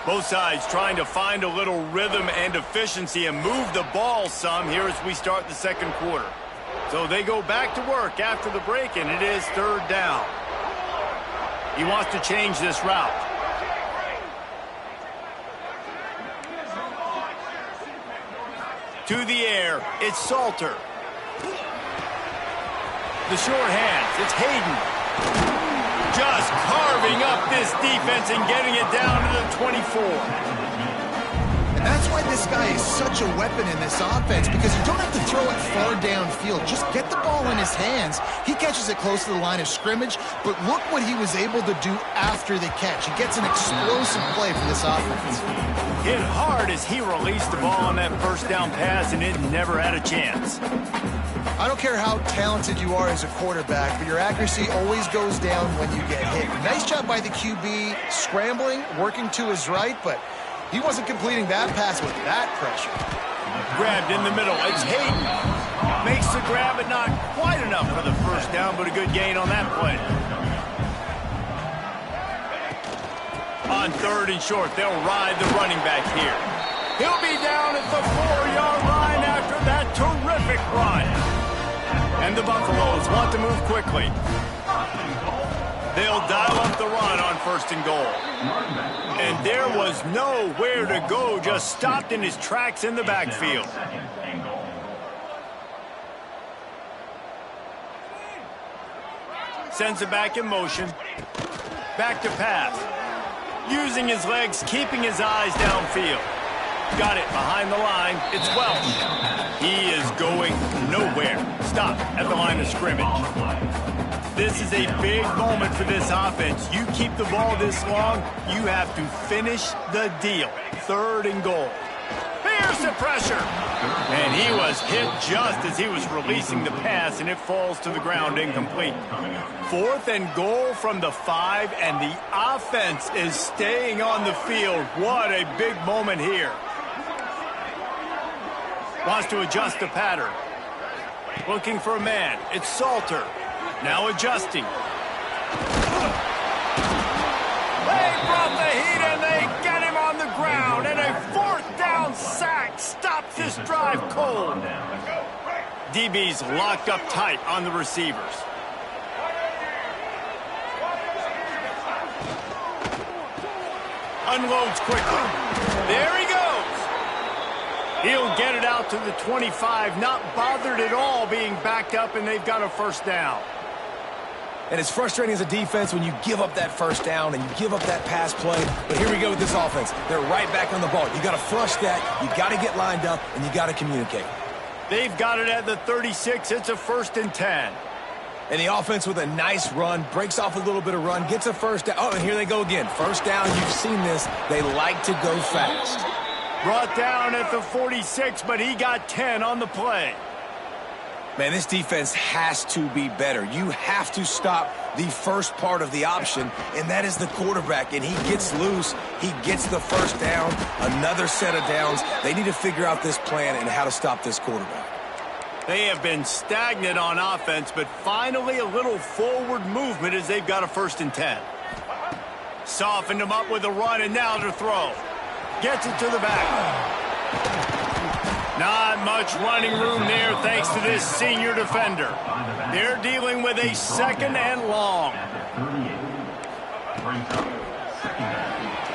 Both sides trying to find a little rhythm and efficiency and move the ball some here as we start the second quarter. So they go back to work after the break, and it is third down. He wants to change this route. To the air, it's Salter. The short hands, it's Hayden. Just carving up this defense and getting it down to the 24. And that's why this guy is such a weapon in this offense, because you don't have to throw it far downfield. Just get the ball in his hands. He catches it close to the line of scrimmage, but look what he was able to do after the catch. He gets an explosive play for this offense. Hit hard as he released the ball on that first down pass, and it never had a chance. I don't care how talented you are as a quarterback, but your accuracy always goes down when you get hit. Nice job by the QB scrambling, working to his right, but he wasn't completing that pass with that pressure. Grabbed in the middle. It's Hayden. Makes the grab, but not quite enough for the first down, but a good gain on that play. On third and short, they'll ride the running back here. He'll be down at the 4-yard line after that terrific run. And the Buffaloes want to move quickly. They'll dial up the run on first and goal. And there was nowhere to go, just stopped in his tracks in the backfield. Sends it back in motion. Back to pass. Using his legs, keeping his eyes downfield. Got it behind the line. It's Welch. He is going nowhere. Stop at the line of scrimmage. This is a big moment for this offense. You keep the ball this long, you have to finish the deal. Third and goal. Here's the pressure. And he was hit just as he was releasing the pass, and it falls to the ground incomplete. Fourth and goal from the 5, and the offense is staying on the field. What a big moment here. Wants to adjust the pattern. Looking for a man. It's Salter. Now adjusting. They brought the heat and they get him on the ground. And a fourth down sack stops this drive cold. DB's locked up tight on the receivers. Unloads quickly. There he goes. He'll get it out to the 25, not bothered at all being backed up, and they've got a first down. And it's frustrating as a defense when you give up that first down and you give up that pass play. But here we go with this offense. They're right back on the ball. You got to flush that. You got to get lined up, and you got to communicate. They've got it at the 36. It's a 1st and 10. And the offense with a nice run, breaks off a little bit of run, gets a first down. Oh, and here they go again. First down, you've seen this. They like to go fast. Brought down at the 46, but he got 10 on the play. Man, this defense has to be better. You have to stop the first part of the option, and that is the quarterback. And he gets loose. He gets the first down, another set of downs. They need to figure out this plan and how to stop this quarterback. They have been stagnant on offense, but finally a little forward movement as they've got a 1st and 10. Softened him up with a run, and now to throw. Gets it to the back. Not much running room there thanks to this senior defender. They're dealing with a 2nd and long.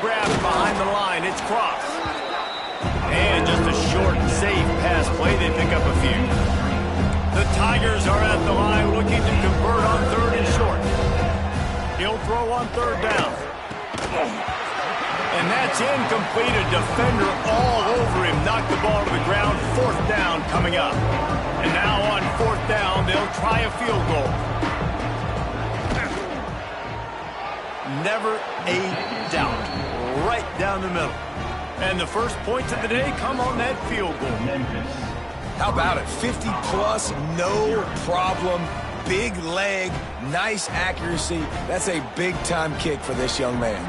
Grabbed behind the line. It's Cross. And just a short and safe pass play. They pick up a few. The Tigers are at the line looking to convert on 3rd and short. He'll throw on 3rd down. And that's incomplete. A defender all over him. Knocked the ball to the ground. 4th down coming up. And now on 4th down, they'll try a field goal. Never a doubt. Right down the middle. And the first points of the day come on that field goal. How about it? 50-plus, no problem. Big leg, nice accuracy. That's a big-time kick for this young man.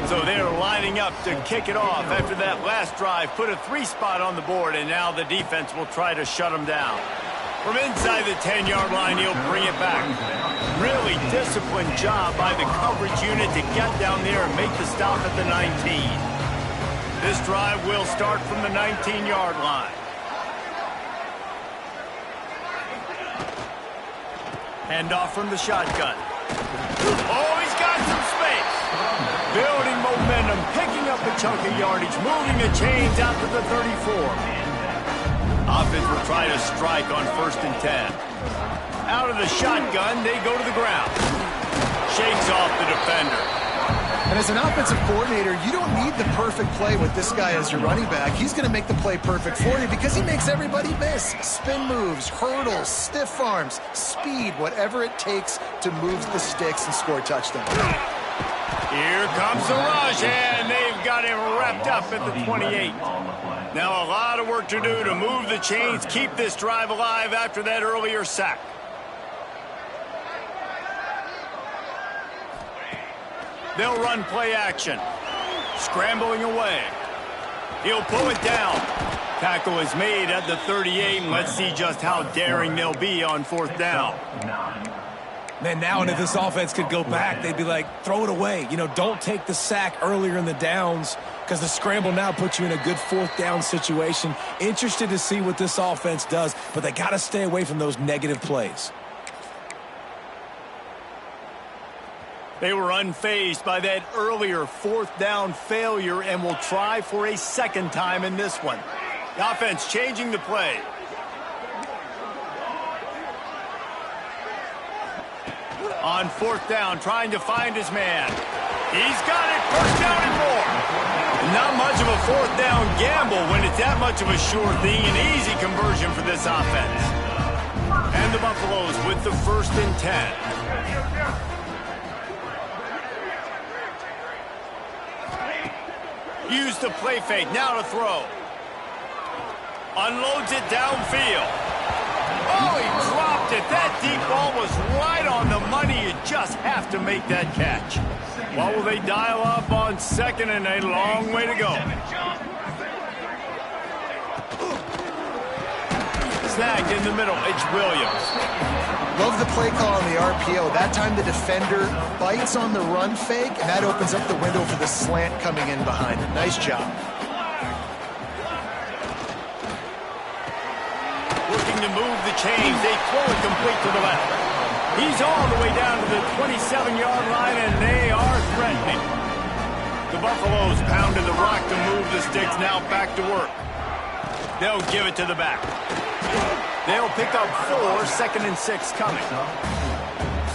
So they're lining up to kick it off after that last drive. Put a 3-spot on the board, and now the defense will try to shut them down. From inside the 10-yard line, he'll bring it back. Really disciplined job by the coverage unit to get down there and make the stop at the 19. This drive will start from the 19-yard line. Handoff from the shotgun. Oh, he's got some space. Building momentum, picking up a chunk of yardage, moving the chains out to the 34. Offense will try to strike on 1st and 10. Out of the shotgun, they go to the ground. Shakes off the defender. And as an offensive coordinator, you don't need the perfect play with this guy as your running back. He's going to make the play perfect for you because he makes everybody miss. Spin moves, hurdles, stiff arms, speed, whatever it takes to move the sticks and score a touchdown. Here comes the rush, and they've got him wrapped up at the 28. Now a lot of work to do to move the chains, keep this drive alive after that earlier sack. They'll run play action. Scrambling away. He'll pull it down. Tackle is made at the 38, and let's see just how daring they'll be on 4th down. Man, now and if this offense could go back, they'd be like, throw it away. You know, don't take the sack earlier in the downs because the scramble now puts you in a good 4th down situation. Interested to see what this offense does, but they got to stay away from those negative plays. They were unfazed by that earlier 4th down failure and will try for a 2nd time in this one. The offense changing the play. On 4th down, trying to find his man. He's got it, 1st down and more. Not much of a 4th down gamble when it's that much of a sure thing, an easy conversion for this offense. And the Buffaloes with the 1st and 10. Use the play fake, now to throw. Unloads it downfield. Oh, he dropped it. That deep ball was right on the money. You just have to make that catch. What will they dial up on 2nd and a long way to go? Snagged in the middle, it's Williams. Love the play call on the RPO. That time the defender bites on the run fake, and that opens up the window for the slant coming in behind him. Nice job. Looking to move the chains. They throw it complete to the left. He's all the way down to the 27-yard line, and they are threatening. The Buffaloes pounded the rock to move the sticks, now back to work. They'll give it to the back. They'll pick up 4, 2nd and 6 coming.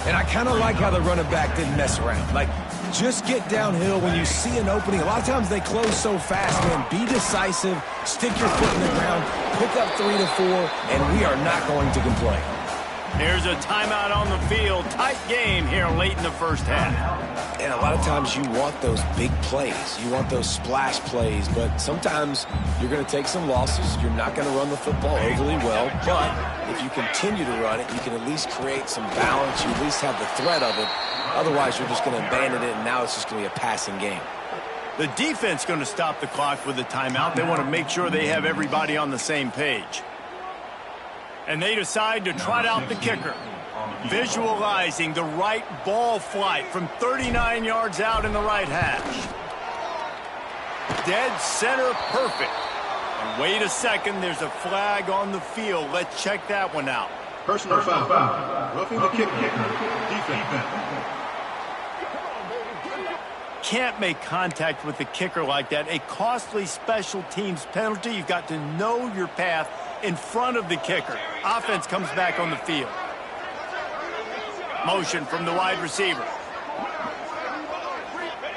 And I kind of like how the running back didn't mess around. Like, just get downhill when you see an opening. A lot of times they close so fast, man. Be decisive, stick your foot in the ground, pick up 3 to 4, and we are not going to complain. Here's a timeout on the field. Tight game here late in the 1st half. And a lot of times you want those big plays. You want those splash plays, but sometimes you're going to take some losses. You're not going to run the football overly well, but if you continue to run it, you can at least create some balance. You at least have the threat of it. Otherwise, you're just going to abandon it, and now it's just going to be a passing game. The defense going to stop the clock with a timeout. They want to make sure they have everybody on the same page. And they decide to trot out the kicker. Visualizing the right ball flight from 39 yards out in the right hash. Dead center perfect. And wait a second, there's a flag on the field. Let's check that one out. Personal foul. Roughing the kicker. Defense. Can't make contact with the kicker like that. A costly special teams penalty. You've got to know your path in front of the kicker. Offense comes back on the field. Motion from the wide receiver.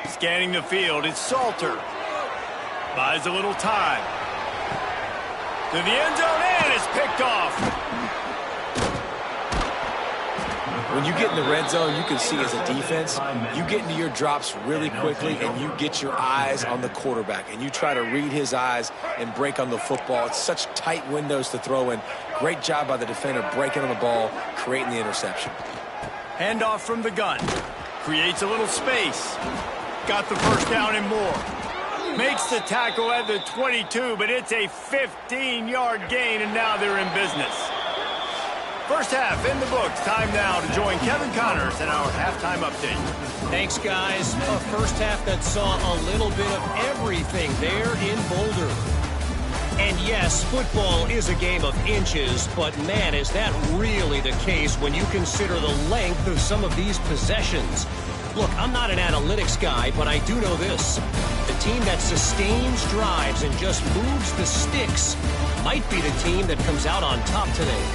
Scanning the field, it's Salter. Buys a little time. To the end zone, and it's picked off. When you get in the red zone, you can see as a defense, you get into your drops really quickly and you get your eyes on the quarterback and you try to read his eyes and break on the football. It's such tight windows to throw in. Great job by the defender breaking on the ball, creating the interception. Handoff from the gun. Creates a little space. Got the 1st down and more. Makes the tackle at the 22, but it's a 15-yard gain, and now they're in business. 1st half in the books. Time now to join Kevin Connors in our halftime update. Thanks, guys. A first half that saw a little bit of everything there in Boulder. And yes, football is a game of inches, but man, is that really the case when you consider the length of some of these possessions. Look, I'm not an analytics guy, but I do know this. The team that sustains drives and just moves the sticks might be the team that comes out on top today.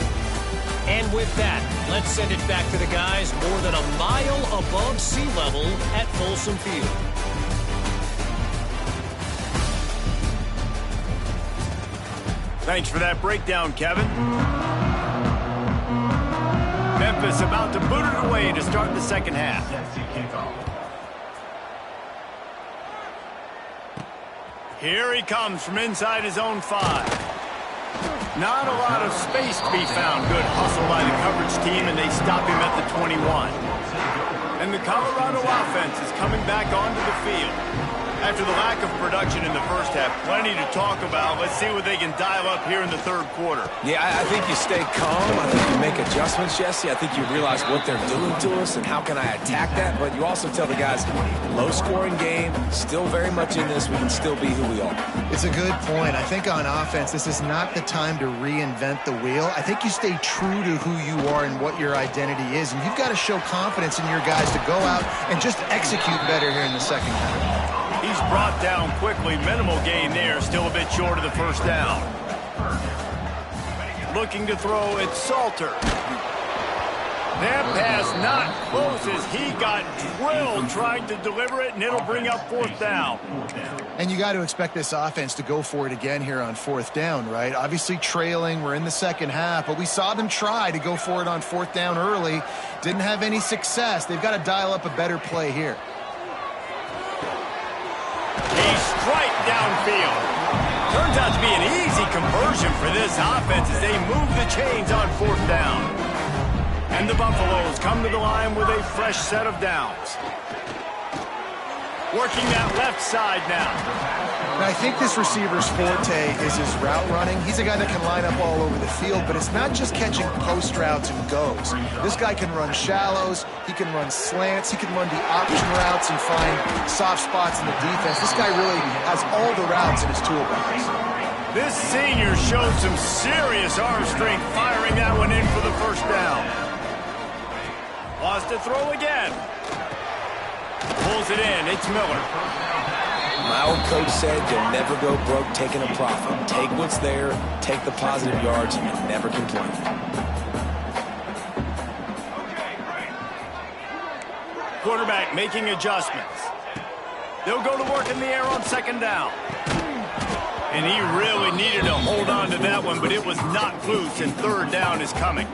And with that, let's send it back to the guys more than a mile above sea level at Folsom Field. Thanks for that breakdown, Kevin. Memphis about to boot it away to start the second half. Here he comes from inside his own 5. Not a lot of space to be found. Good hustle by the coverage team, and they stop him at the 21. And the Colorado offense is coming back onto the field. After the lack of production in the first half, plenty to talk about. Let's see what they can dial up here in the third quarter. Yeah, I think you stay calm. I think you make adjustments, Jesse. I think you realize what they're doing to us and how can I attack that. But you also tell the guys, low-scoring game, still very much in this. We can still be who we are. It's a good point. I think on offense, this is not the time to reinvent the wheel. I think you stay true to who you are and what your identity is. And you've got to show confidence in your guys to go out and just execute better here in the second half. He's brought down quickly. Minimal gain there. Still a bit short of the first down. Looking to throw, it's Salter. That pass not close as he got drilled trying to deliver it, and it'll bring up fourth down. And you got to expect this offense to go for it again here on fourth down, right? Obviously trailing. We're in the second half, but we saw them try to go for it on fourth down early. Didn't have any success. They've got to dial up a better play here. He's straight downfield. Turns out to be an easy conversion for this offense as they move the chains on fourth down. And the Buffaloes come to the line with a fresh set of downs. Working that left side now. And I think this receiver's forte is his route running. He's a guy that can line up all over the field, but it's not just catching post routes and goes. This guy can run shallows, he can run slants, he can run the option routes and find soft spots in the defense. This guy really has all the routes in his toolbox. This senior showed some serious arm strength firing that one in for the first down. Wants to throw again. Pulls it in. It's Miller. My old coach said you'll never go broke taking a profit. Take what's there, take the positive yards, and never complain. Quarterback making adjustments. They'll go to work in the air on second down. And he really needed to hold on to that one, but it was knocked loose, and third down is coming.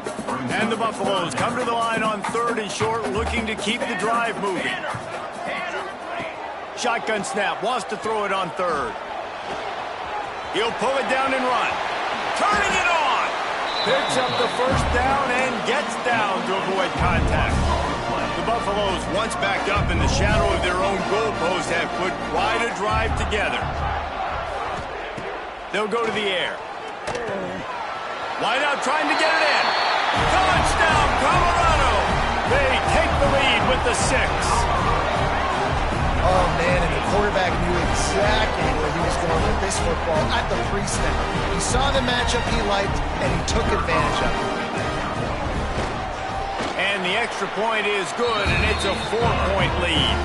And the Buffaloes come to the line on third and short, looking to keep the drive moving. Shotgun snap, wants to throw it on third. He'll pull it down and run. Turning it on! Picks up the first down and gets down to avoid contact. The Buffaloes, once backed up in the shadow of their own goalpost, have put quite a drive together. They'll go to the air. Wide out trying to get it in. Touchdown, Colorado! They take the lead with the 6. Oh, man, and the quarterback knew exactly where he was going with this football at the pre-snap. He saw the matchup he liked, and he took advantage of it. And the extra point is good, and it's a 4-point lead.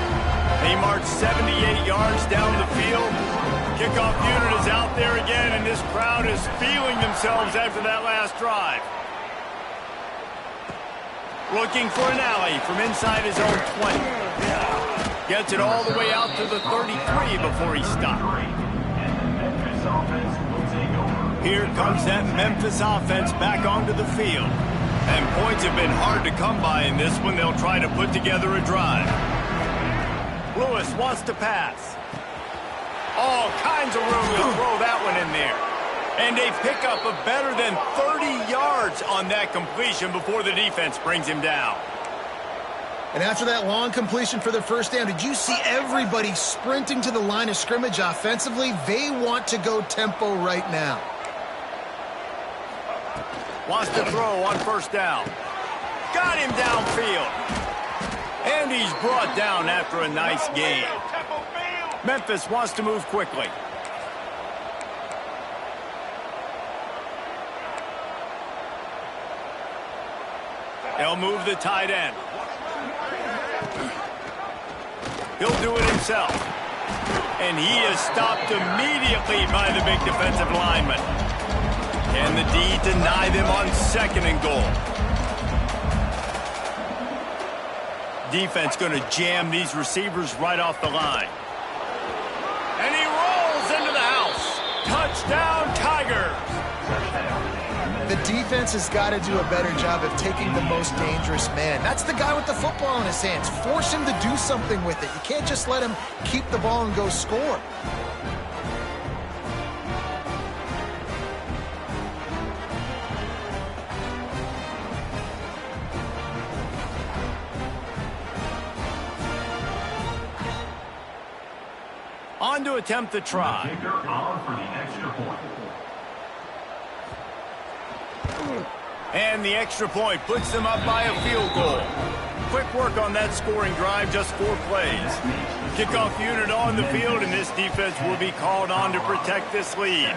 They march 78 yards down the field. Kickoff unit is out there again, and this crowd is feeling themselves after that last drive. Looking for an alley from inside his own 20. Gets it all the way out to the 33 before he stopped. Here comes that Memphis offense back onto the field. And points have been hard to come by in this one. They'll try to put together a drive. Lewis wants to pass. All kinds of room to throw that one in there. And they pick up a better than 30 yards on that completion before the defense brings him down. And after that long completion for the first down, did you see everybody sprinting to the line of scrimmage offensively? They want to go tempo right now. Wants to throw on first down. Got him downfield. And he's brought down after a nice gain. Memphis wants to move quickly. They'll move the tight end. He'll do it himself. And he is stopped immediately by the big defensive lineman. Can the D deny them on 2nd and goal? Defense going to jam these receivers right off the line. And he rolls into the house. Touchdown, Tigers. The defense has got to do a better job of taking the most dangerous man. That's the guy with the football in his hands. Force him to do something with it. You can't just let him keep the ball and go score. On to attempt the try. And the extra point puts them up by a field goal. Quick work on that scoring drive, just 4 plays. Kickoff unit on the field, and this defense will be called on to protect this lead.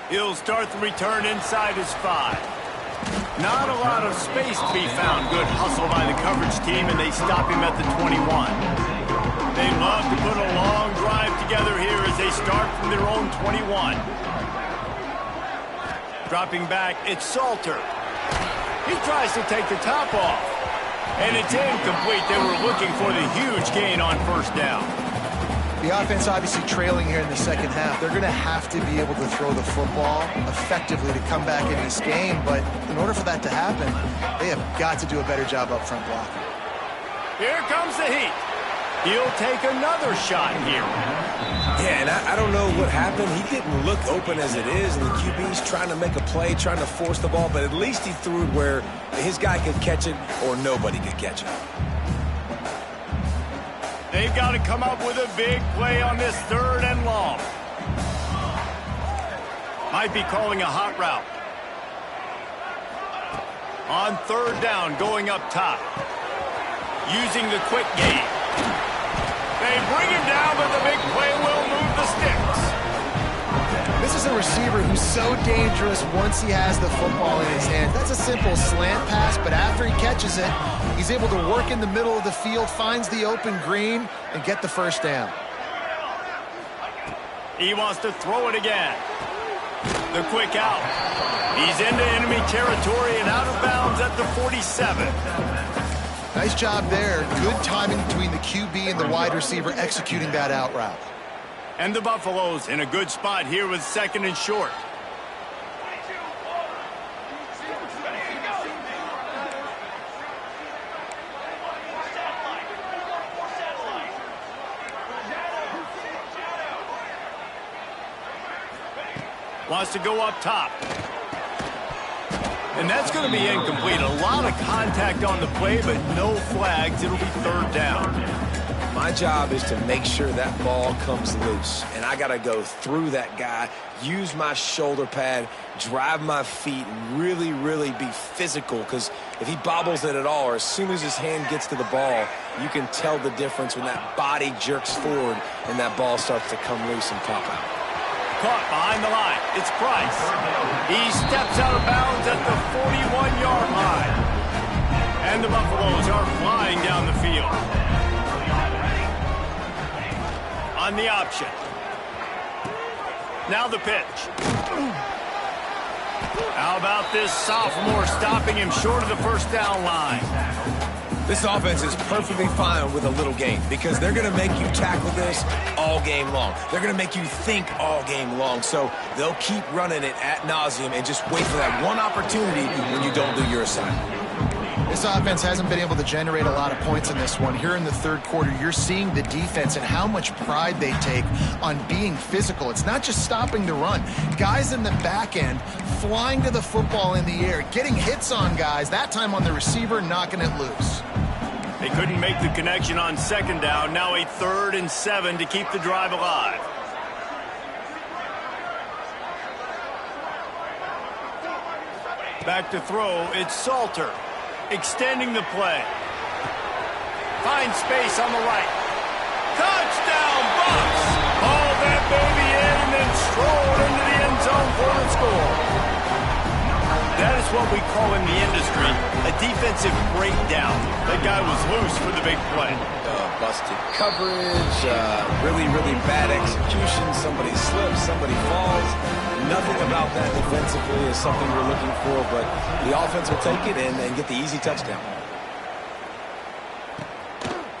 He'll start the return inside his 5. Not a lot of space to be found. Good hustle by the coverage team, and they stop him at the 21. They love to put a long drive together here as they start from their own 21. Dropping back, it's Salter. He tries to take the top off. And it's incomplete. They were looking for the huge gain on 1st down. The offense obviously trailing here in the 2nd half. They're going to have to be able to throw the football effectively to come back in this game. But in order for that to happen, they have got to do a better job up front blocking. Here comes the heat. He'll take another shot here. Yeah, and I don't know what happened. He didn't look open as it is, and the QB's trying to make a play, trying to force the ball, but at least he threw it where his guy could catch it or nobody could catch it. They've got to come up with a big play on this 3rd and long. Might be calling a hot route. On 3rd down, going up top. Using the quick game. They bring him down, but the big play will move the sticks. This is a receiver who's so dangerous once he has the football in his hands. That's a simple slant pass, but after he catches it, he's able to work in the middle of the field, finds the open green, and get the 1st down. He wants to throw it again. The quick out. He's into enemy territory and out of bounds at the 47. Nice job there. Good timing between the QB and the wide receiver executing that out route. And the Buffaloes in a good spot here with 2nd and short. Wants to go up top. And that's going to be incomplete. A lot of contact on the play, but no flags. It'll be 3rd down. My job is to make sure that ball comes loose. And I got to go through that guy, use my shoulder pad, drive my feet, and really, really be physical. Because if he bobbles it at all, or as soon as his hand gets to the ball, you can tell the difference when that body jerks forward and that ball starts to come loose and pop out. Caught behind the line. It's Price. He steps out of bounds at the 41-yard line. And the Buffaloes are flying down the field. On the option. Now the pitch. How about this sophomore stopping him short of the 1st down line? This offense is perfectly fine with a little game because they're going to make you tackle this all game long. They're going to make you think all game long. So they'll keep running it ad nauseum and just wait for that one opportunity when you don't do your assignment. This offense hasn't been able to generate a lot of points in this one. Here in the 3rd quarter, you're seeing the defense and how much pride they take on being physical. It's not just stopping the run. Guys in the back end flying to the football in the air, getting hits on guys, that time on the receiver, knocking it loose. They couldn't make the connection on 2nd down. Now a 3rd and 7 to keep the drive alive. Back to throw, it's Salter. Extending the play. finds space on the right. Touchdown, Bucks! Haul that baby in and then stroll into the end zone for the score. That is what we call in the industry a defensive breakdown. That guy was loose for the big play. Busted coverage, really, really bad execution. Somebody slips, somebody falls. Nothing about that defensively is something we're looking for, but the offense will take it and get the easy touchdown.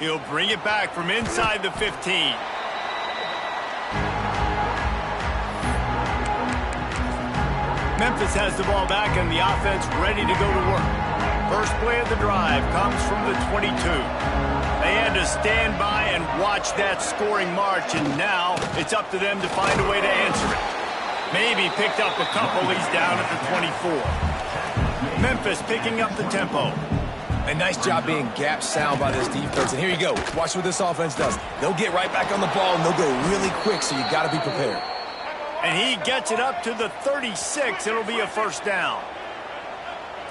He'll bring it back from inside the 15. Memphis has the ball back and the offense ready to go to work. First play of the drive comes from the 22. They had to stand by and watch that scoring march, and now it's up to them to find a way to answer it. Maybe picked up a couple. He's down at the 24. Memphis picking up the tempo. A nice job being gap sound by this defense. And here you go. Watch what this offense does. They'll get right back on the ball, and they'll go really quick, so you got to be prepared. And he gets it up to the 36. It'll be a first down.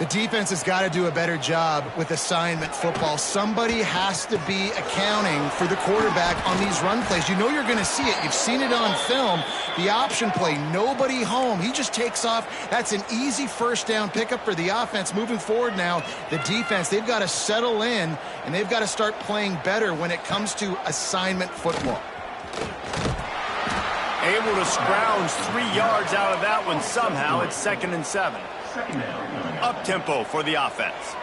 The defense has got to do a better job with assignment football. Somebody has to be accounting for the quarterback on these run plays. You know you're going to see it. You've seen it on film. The option play, nobody home. He just takes off. That's an easy first down pickup for the offense. Moving forward now, the defense, they've got to settle in, and they've got to start playing better when it comes to assignment football. Able to scrounge 3 yards out of that one somehow. It's 2nd and 7. Up-tempo for the offense.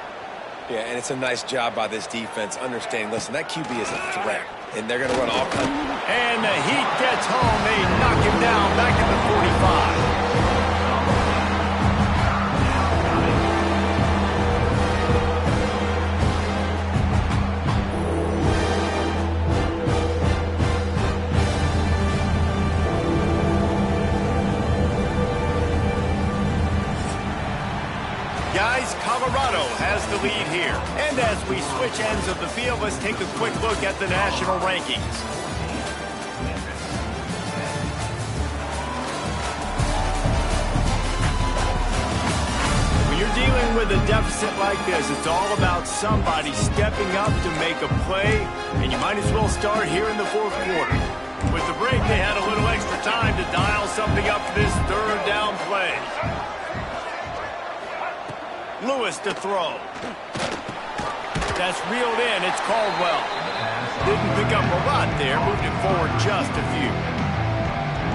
Yeah, and it's a nice job by this defense understanding, listen, that QB is a threat, and they're going to run all kinds. And the Heat gets home. They knock him down back at the 45. Guys, Colorado has the lead here. And as we switch ends of the field, let's take a quick look at the national rankings. When you're dealing with a deficit like this, it's all about somebody stepping up to make a play, and you might as well start here in the fourth quarter. With the break, they had a little extra time to dial something up for this third down play. Lewis to throw. That's reeled in. It's Caldwell. Didn't pick up a lot there. Moved it forward just a few.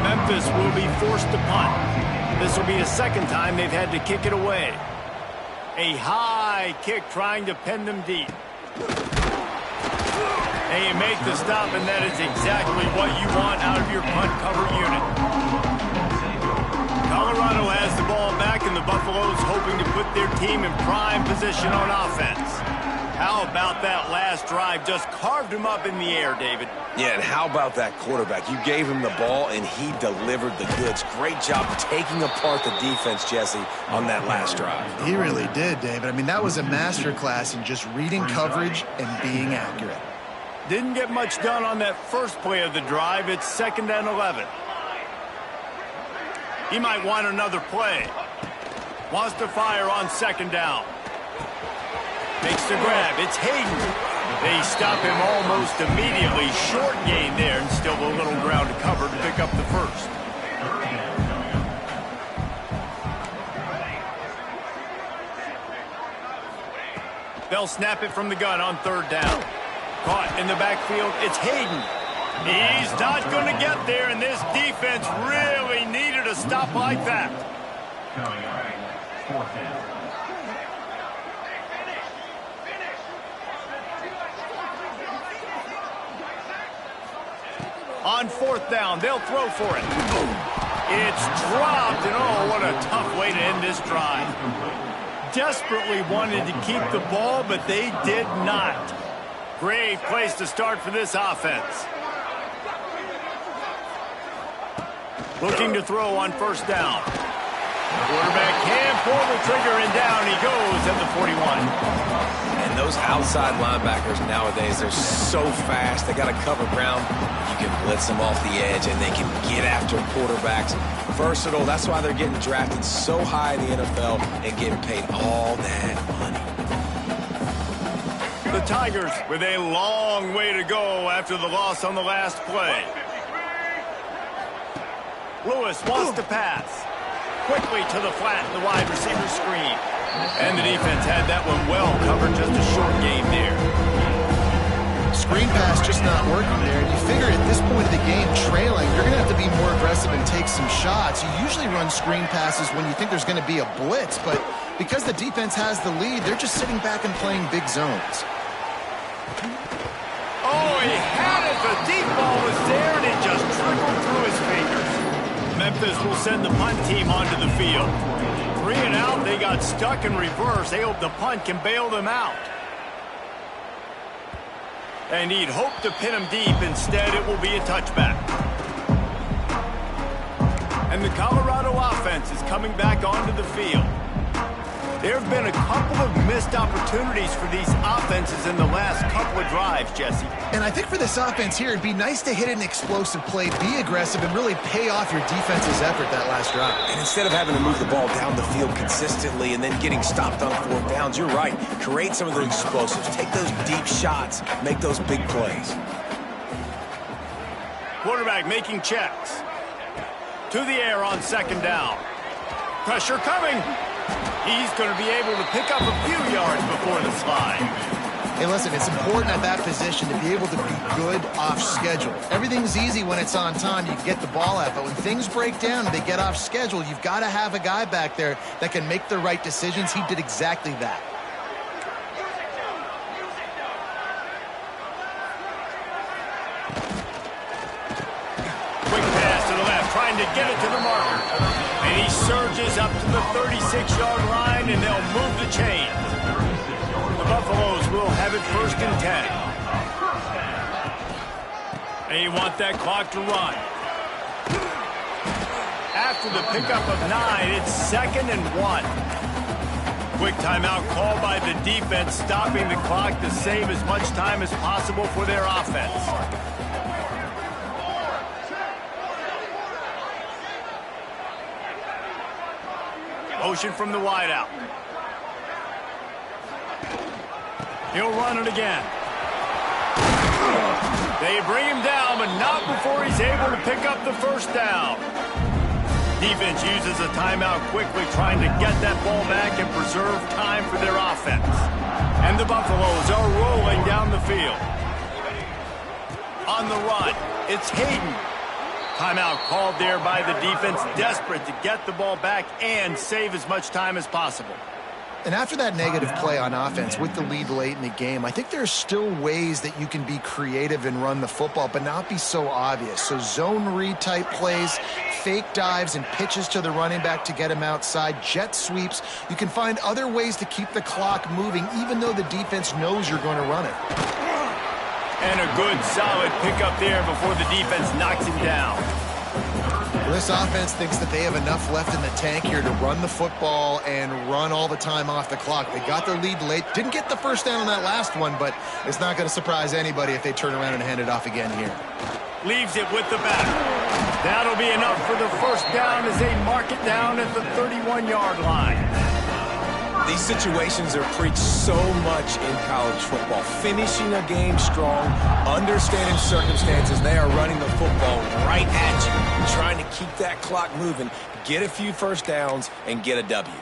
Memphis will be forced to punt. This will be the second time they've had to kick it away. A high kick trying to pen them deep. And you make the stop, and that is exactly what you want out of your punt cover unit. Colorado has the ball back, and the Buffaloes hoping to put their team in prime position on offense. How about that last drive? Just carved him up in the air, David. Yeah, and how about that quarterback? You gave him the ball, and he delivered the goods. Great job taking apart the defense, Jesse, on that last drive. He really did, David. I mean, that was a masterclass in just reading coverage and being accurate. Didn't get much done on that first play of the drive. It's 2nd and 11. He might want another play. Wants to fire on 2nd down. Makes the grab. It's Hayden. They stop him almost immediately. Short gain there, and still a little ground to cover to pick up the first. They'll snap it from the gun on 3rd down. Caught in the backfield. It's Hayden. He's not going to get there, and this defense really needed a stop like that. On 4th down, they'll throw for it. It's dropped, and oh, what a tough way to end this drive. Desperately wanted to keep the ball, but they did not. Great place to start for this offense. Looking to throw on 1st down. Quarterback can pull the trigger, and down he goes at the 41. And those outside linebackers nowadays, they're so fast. They got to cover ground. You can blitz them off the edge, and they can get after quarterbacks. Versatile. That's why they're getting drafted so high in the NFL and getting paid all that money. The Tigers with a long way to go after the loss on the last play. Lewis wants to pass. Quickly to the flat in the wide receiver screen. And the defense had that one well covered, just a short game there. Screen pass just not working there. And you figure at this point of the game, trailing, you're going to have to be more aggressive and take some shots. You usually run screen passes when you think there's going to be a blitz, but because the defense has the lead, they're just sitting back and playing big zones. Oh, he had it. The deep ball was there, and it just trickled through his fingers. Memphis will send the punt team onto the field. 3 and out, they got stuck in reverse. They hope the punt can bail them out. And he'd hoped to pin him deep. Instead, it will be a touchback. And the Colorado offense is coming back onto the field. There have been a couple of missed opportunities for these offenses in the last couple of drives, Jesse. And I think for this offense here, it'd be nice to hit an explosive play, be aggressive, and really pay off your defense's effort that last drive. And instead of having to move the ball down the field consistently and then getting stopped on 4th downs, you're right. Create some of those explosives. Take those deep shots. Make those big plays. Quarterback making checks. To the air on 2nd down. Pressure coming. He's going to be able to pick up a few yards before the slide. Hey, listen, it's important at that position to be able to be good off schedule. Everything's easy when it's on time. You can get the ball out. But when things break down and they get off schedule, you've got to have a guy back there that can make the right decisions. He did exactly that. Quick pass to the left, trying to get it to the marker. And he surges up to the 36-yard line, and they'll move the chain. The Buffaloes will have it 1st and 10. And you want that clock to run. After the pickup of 9, it's 2nd and 1. Quick timeout called by the defense, stopping the clock to save as much time as possible for their offense. Motion from the wideout. He'll run it again. They bring him down, but not before he's able to pick up the 1st down. Defense uses a timeout quickly, trying to get that ball back and preserve time for their offense. And the Buffaloes are rolling down the field. On the run, it's Hayden. Timeout called there by the defense, desperate to get the ball back and save as much time as possible. And after that negative play on offense with the lead late in the game, I think there's still ways that you can be creative and run the football, but not be so obvious. So zone read type plays, fake dives and pitches to the running back to get him outside, jet sweeps. You can find other ways to keep the clock moving, even though the defense knows you're going to run it. And a good, solid pickup there before the defense knocks him down. Well, this offense thinks that they have enough left in the tank here to run the football and run all the time off the clock. They got the lead late. Didn't get the 1st down on that last one, but it's not going to surprise anybody if they turn around and hand it off again here. Leaves it with the back. That'll be enough for the 1st down as they mark it down at the 31-yard line. These situations are preached so much in college football. Finishing a game strong, understanding circumstances. They are running the football right at you, trying to keep that clock moving, get a few 1st downs, and get a W.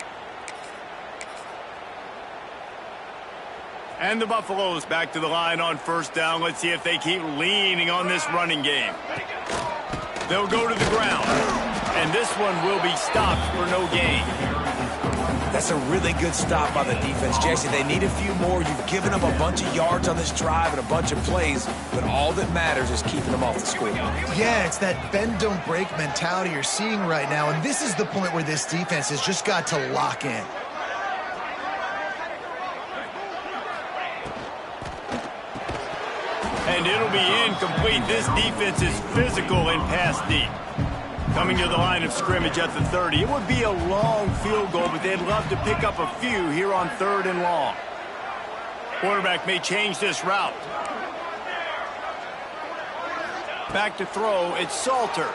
And the Buffaloes back to the line on 1st down. Let's see if they keep leaning on this running game. They'll go to the ground, and this one will be stopped for no gain. That's a really good stop by the defense, Jesse. They need a few more. You've given them a bunch of yards on this drive and a bunch of plays, but all that matters is keeping them off the scoreboard. Yeah, it's that bend, don't break mentality you're seeing right now, and this is the point where this defense has just got to lock in. And it'll be incomplete. This defense is physical and pass deep. Coming to the line of scrimmage at the 30. It would be a long field goal, but they'd love to pick up a few here on 3rd and long. Quarterback may change this route. Back to throw, it's Salter.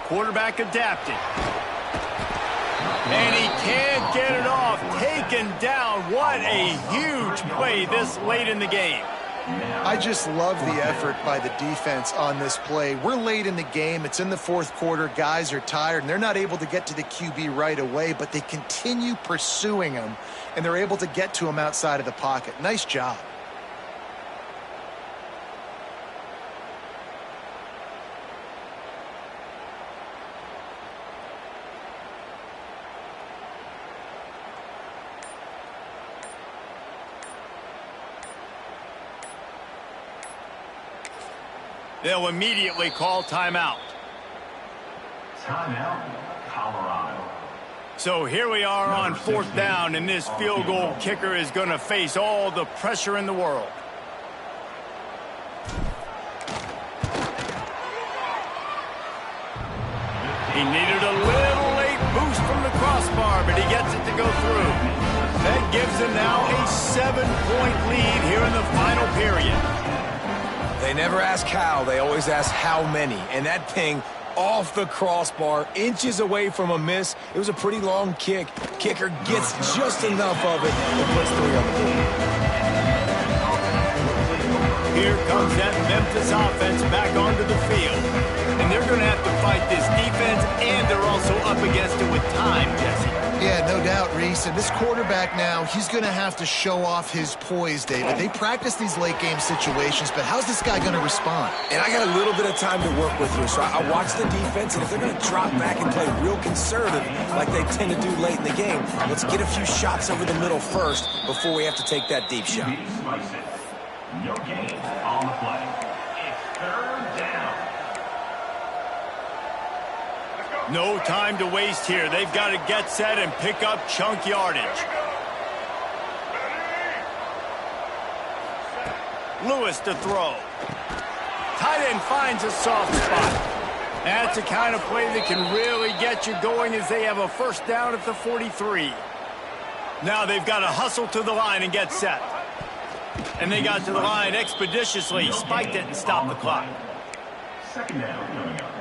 Quarterback adapting. And he can't get it off. Take taken down. What a huge play this late in the game. I just love the effort by the defense on this play. We're late in the game. It's in the fourth quarter. Guys are tired, and they're not able to get to the QB right away, but they continue pursuing him, and they're able to get to him outside of the pocket. Nice job. They'll immediately call timeout. Timeout, Colorado. So here we are on fourth down, and this field goal kicker is going to face all the pressure in the world. He needed a little late boost from the crossbar, but he gets it to go through. That gives him now a 7-point lead here in the final period. They never ask how, they always ask how many. And that thing off the crossbar, inches away from a miss. It was a pretty long kick. Kicker gets just enough of it and puts 3 on the board. Here comes that Memphis offense back onto the field. And they're going to have to fight this defense, and they're also up against it with time, Jesse. Yeah, no doubt, Reese. And this quarterback now, he's going to have to show off his poise, David. They practice these late-game situations, but how's this guy going to respond? And I got a little bit of time to work with here, so I watch the defense, and if they're going to drop back and play real conservative like they tend to do late in the game, let's get a few shots over the middle first before we have to take that deep shot. No gain on the play. It's 3rd down. No time to waste here. They've got to get set and pick up chunk yardage. Lewis to throw. Tight end finds a soft spot. That's the kind of play that can really get you going as they have a first down at the 43. Now they've got to hustle to the line and get set. And they got to the line expeditiously, spiked it and stopped the clock. 2nd down coming up.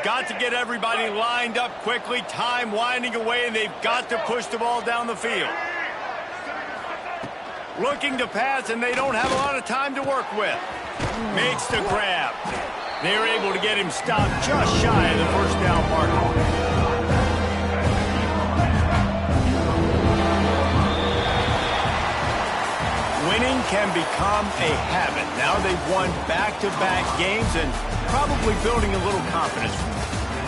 Got to get everybody lined up quickly, time winding away, and they've got to push the ball down the field. Looking to pass, and they don't have a lot of time to work with. Makes the grab. They're able to get him stopped just shy of the first down marker. Winning can become a habit. Now they've won back-to-back games and probably building a little confidence from it.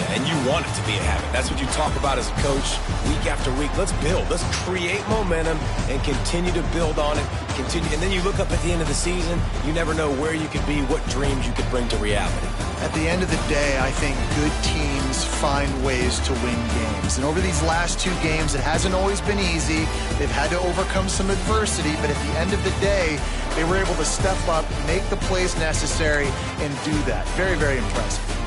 And you want it to be a habit. That's what you talk about as a coach week after week. Let's build. Let's create momentum and continue to build on it. Continue, and then you look up at the end of the season, you never know where you could be, what dreams you could bring to reality. At the end of the day, I think good teams find ways to win games. And over these last 2 games, it hasn't always been easy. They've had to overcome some adversity, but at the end of the day, they were able to step up, make the plays necessary, and do that. Very, very impressive.